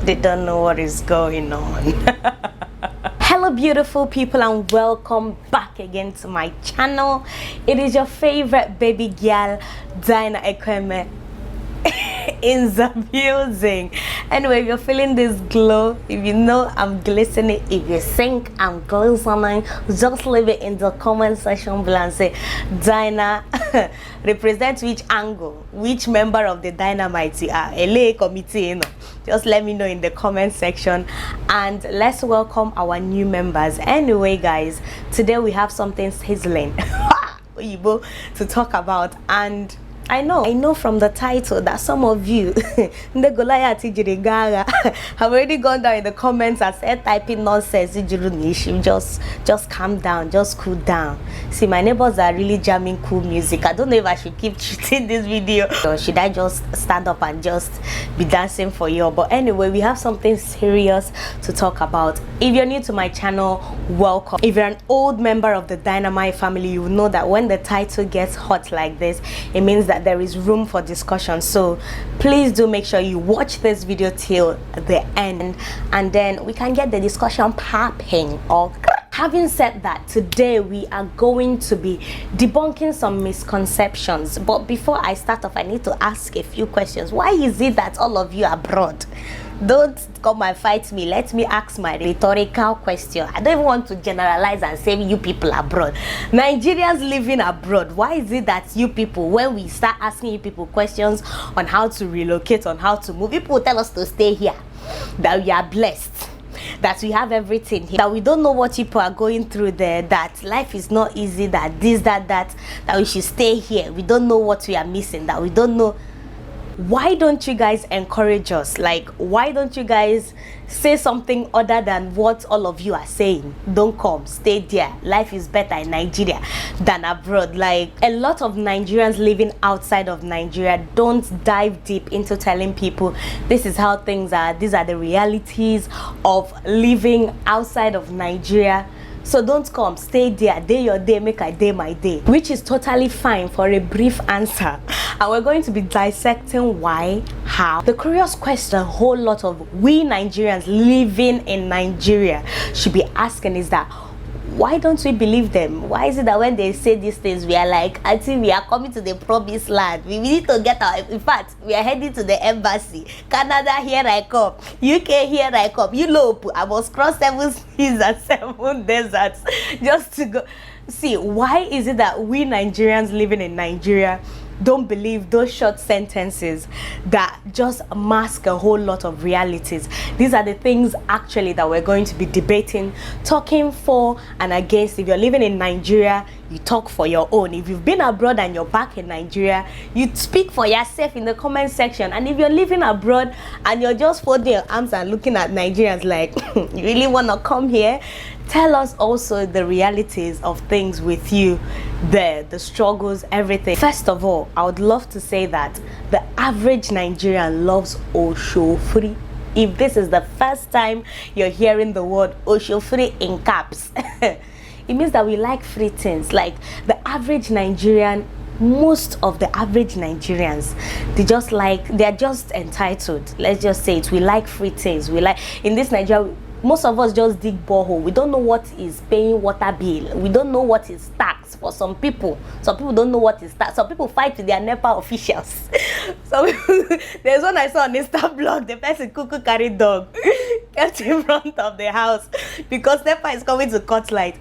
They don't know what is going on. Hello beautiful people, and welcome back again to my channel. It is your favorite baby girl, Dyna Ekwueme, in the building. Anyway, if you're feeling this glow, if you know I'm glistening, if you think I'm glistening, just leave it in the comment section below and say Dyna represents which angle, which member of the dynamite you are, LA committee, you know. Just let me know in the comment section, and let's welcome our new members. Anyway guys, today we have something sizzling to talk about, and I know from the title that some of you have already gone down in the comments and said typing nonsense. Just calm down, just cool down. See, my neighbors are really jamming cool music. I don't know if I should keep shooting this video or should I just stand up and just be dancing for you. But anyway, we have something serious to talk about. If you're new to my channel, welcome. If you're an old member of the Dynamite family, you will know that when the title gets hot like this, it means that there is room for discussion. So please do make sure you watch this video till the end, and then we can get the discussion popping. Having said that, today we are going to be debunking some misconceptions. But before I start off, I need to ask a few questions. Why is it that all of you are abroad? Don't come and fight me. Let me ask my rhetorical question. I don't even want to generalize and say you people abroad. Nigerians living abroad, why is it that you people, when we start asking you people questions on how to relocate, on how to move, people tell us to stay here, that we are blessed, that we have everything here, that we don't know what people are going through there, that life is not easy, that this, that we should stay here. We don't know what we are missing, that we don't know. Why don't you guys encourage us? Like, why don't you guys say something other than what all of you are saying? Don't come, stay there. Life is better in Nigeria than abroad. Like, a lot of Nigerians living outside of Nigeria don't dive deep into telling people this is how things are, these are the realities of living outside of Nigeria. So don't come, stay there, day your day, make a day my day, which is totally fine for a brief answer. And we're going to be dissecting why, how. The curious question a whole lot of we Nigerians living in Nigeria should be asking is that, why don't we believe them? Why is it that when they say these things, we are like, I think we are coming to the promised land. We need to get our, in fact, we are heading to the embassy. Canada, here I come. UK, here I come. Europe, I must cross 7 seas and 7 deserts just to go. See, why is it that we Nigerians living in Nigeria don't believe those short sentences that just mask a whole lot of realities? These are the things actually that we're going to be debating, talking for and against. If you're living in Nigeria, you talk for your own. If you've been abroad and you're back in Nigeria, you speak for yourself in the comment section. And if you're living abroad and you're just folding your arms and looking at Nigerians like, you really want to come here? Tell us also the realities of things with you there, the struggles, everything. First of all, I would love to say that the average Nigerian loves Oshofri. If this is the first time you're hearing the word Oshofri in caps, it means that we like free things. Like the average Nigerian, most of the average Nigerians, they're just entitled. Let's just say it. We like free things. We like, in this Nigeria, most of us just dig borehole. We don't know what is paying water bill. We don't know what is tax for some people. Some people don't know what is tax. Some people fight with their NEPA officials. So there's one I saw on Insta blog. The person cuckoo carried dog kept in front of the house because NEPA is coming to cut light.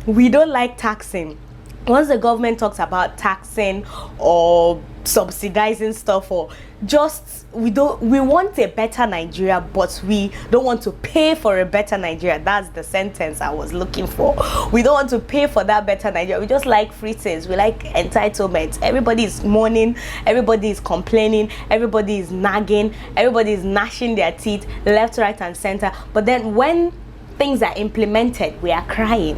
We don't like taxing. Once the government talks about taxing or subsidizing stuff, or just we want a better Nigeria, but we don't want to pay for a better Nigeria. That's the sentence I was looking for. We don't want to pay for that better Nigeria. We just like free things. We like entitlement. Everybody is mourning, everybody is complaining, everybody is nagging, everybody is gnashing their teeth left, right and center. But then when things are implemented, we are crying.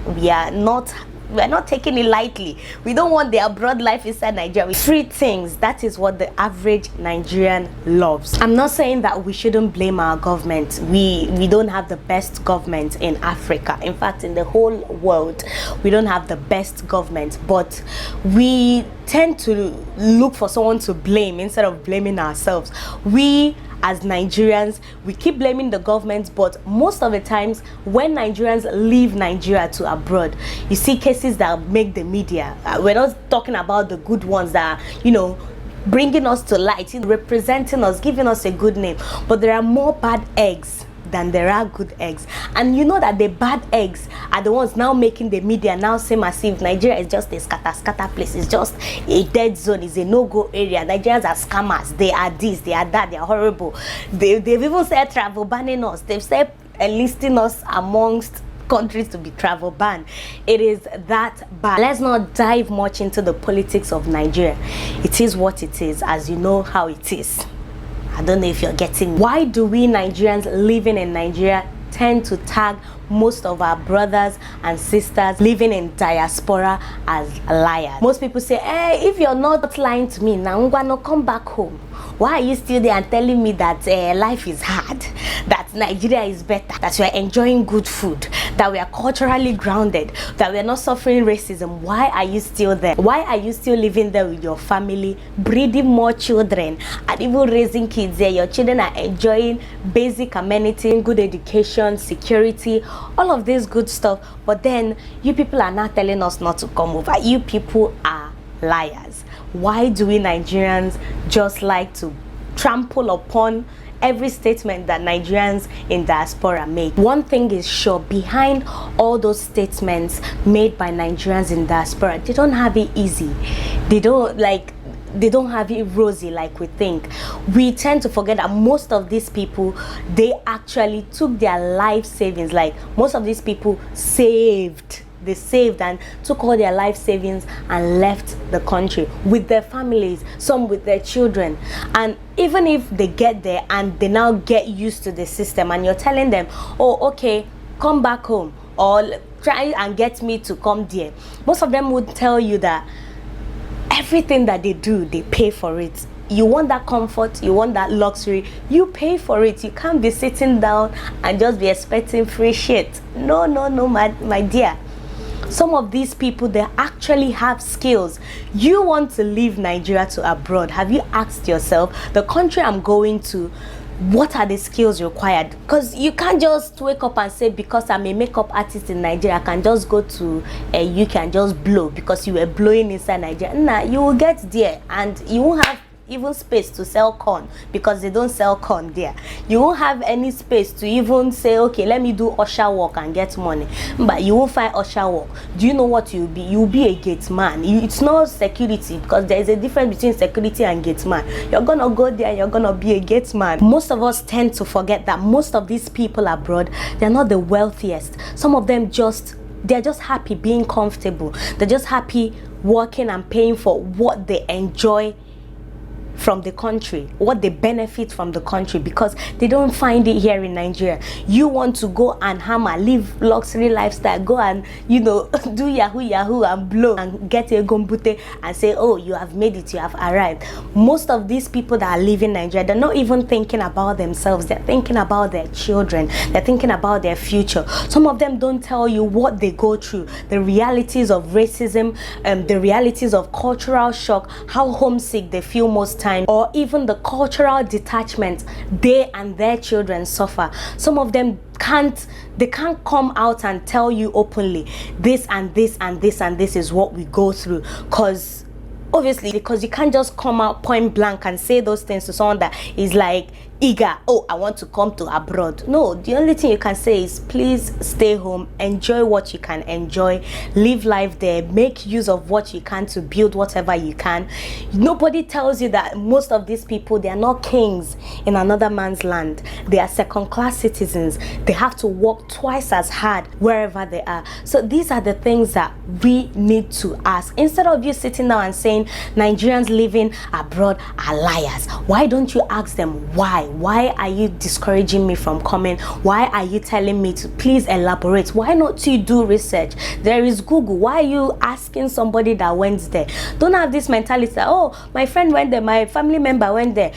We're not taking it lightly. We don't want the abroad life inside Nigeria. Free things, that is what the average Nigerian loves. I'm not saying that we shouldn't blame our government. We don't have the best government in Africa. In fact, in the whole world, we don't have the best government. But we tend to look for someone to blame instead of blaming ourselves. We as Nigerians, we keep blaming the government, but most of the times when Nigerians leave Nigeria to abroad, you see cases that make the media. We're not talking about the good ones that are, you know, bringing us to light, representing us, giving us a good name, but there are more bad eggs than there are good eggs. And you know that the bad eggs are the ones now making the media now seem as if Nigeria is just a scatter place, it's just a dead zone, it's a no-go area. Nigerians are scammers, they are this, they are that, they are horrible. They've even said travel banning us, they've said enlisting us amongst countries to be travel banned. It is that bad. Let's not dive much into the politics of Nigeria. It is what it is, as you know how it is. I don't know if you're getting. Why do we Nigerians living in Nigeria tend to tag most of our brothers and sisters living in diaspora as liars? Most people say, hey, if you're not lying to me now, I'm gonna come back home. Why are you still there and telling me that life is hard, that Nigeria is better, that we are enjoying good food, that we are culturally grounded, that we are not suffering racism? Why are you still there? Why are you still living there with your family, breeding more children, and even raising kids there? Your children are enjoying basic amenities, good education, security, all of this good stuff, but then you people are not telling us not to come over. You people are liars. Why do we Nigerians just like to trample upon every statement that Nigerians in diaspora make? One thing is sure, behind all those statements made by Nigerians in diaspora, they don't have it easy. They don't have it rosy like we think. We tend to forget that most of these people, they actually took their life savings. Like, most of these people saved. They saved and took all their life savings and left the country with their families, some with their children. And even if they get there and they now get used to the system, and you're telling them, oh, okay, come back home, or try and get me to come there, most of them would tell you that everything that they do, they pay for it. You want that comfort, you want that luxury, you pay for it. You can't be sitting down and just be expecting free shit. No, my dear. Some of these people, they actually have skills. You want to leave Nigeria to abroad. Have you asked yourself, the country I'm going to, what are the skills required? Because you can't just wake up and say, because I'm a makeup artist in Nigeria, I can just go to UK and just blow because you were blowing inside Nigeria. Nah, you will get there and you won't have even space to sell corn, because they don't sell corn there. You won't have any space to even say, okay, let me do usher work and get money. But you won't find usher work. Do you know what you'll be? You'll be a gate man. It's not security, because there is a difference between security and gate man. You're gonna go there, you're gonna be a gate man. Most of us tend to forget that most of these people abroad, they're not the wealthiest. Some of them they're just happy being comfortable. They're just happy working and paying for what they enjoy from the country, what they benefit from the country, because they don't find it here in Nigeria. You want to go and hammer, live luxury lifestyle, go and, you know, do yahoo and blow and get a gombute and say, oh, you have made it, you have arrived. Most of these people that are living in Nigeria, they're not even thinking about themselves. They're thinking about their children. They're thinking about their future. Some of them don't tell you what they go through, the realities of racism, the realities of cultural shock, how homesick they feel most time, or even the cultural detachment they and their children suffer. Some of them can't come out and tell you openly, this and this and this and this is what we go through, because you can't just come out point blank and say those things to someone that is like eager, oh, I want to come to abroad. No, the only thing you can say is, please stay home, enjoy what you can enjoy, live life there, make use of what you can to build whatever you can. Nobody tells you that most of these people, they are not kings in another man's land. They are second-class citizens. They have to work twice as hard wherever they are. So these are the things that we need to ask. Instead of you sitting down and saying Nigerians living abroad are liars, why don't you ask them why? Why are you discouraging me from coming? Why are you telling me to please elaborate? Why not you do research? There is Google. Why are you asking somebody that went there? Don't have this mentality that, oh, my friend went there, my family member went there.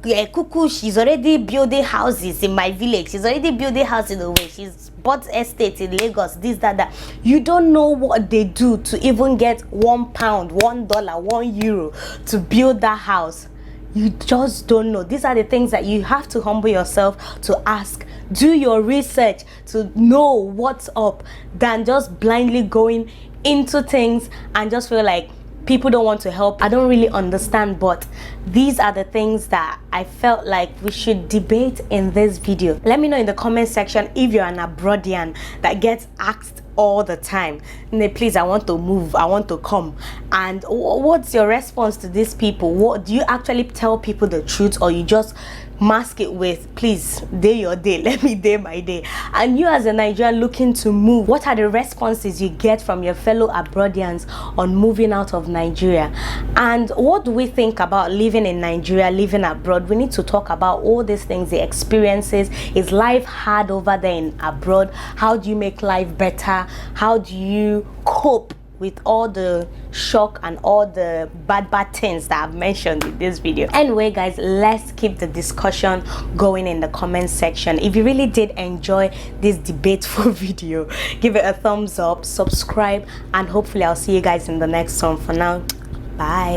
Kuku, she's already building houses in my village. She's already building houses in the way. She's bought estate in Lagos, this, that. You don't know what they do to even get £1, $1, €1 to build that house. You just don't know. These are the things that you have to humble yourself to ask. Do your research to know what's up, than just blindly going into things and just feel like people don't want to help. I don't really understand, but these are the things that I felt like we should debate in this video. Let me know in the comment section if you're an abroadian that gets asked all the time, please, I want to move, I want to come. And what's your response to these people? What do you actually tell people the truth, or you just mask it with, please, day your day, let me day my day? And you as a Nigerian looking to move, what are the responses you get from your fellow abroadians on moving out of Nigeria? And what do we think about living in Nigeria, living abroad? We need to talk about all these things, the experiences. Is life hard over there in abroad? How do you make life better? How do you cope with all the shock and all the bad things that I've mentioned in this video? Anyway guys, let's keep the discussion going in the comment section. If you really did enjoy this debateful video, give it a thumbs up, subscribe, and hopefully I'll see you guys in the next one. For now, bye.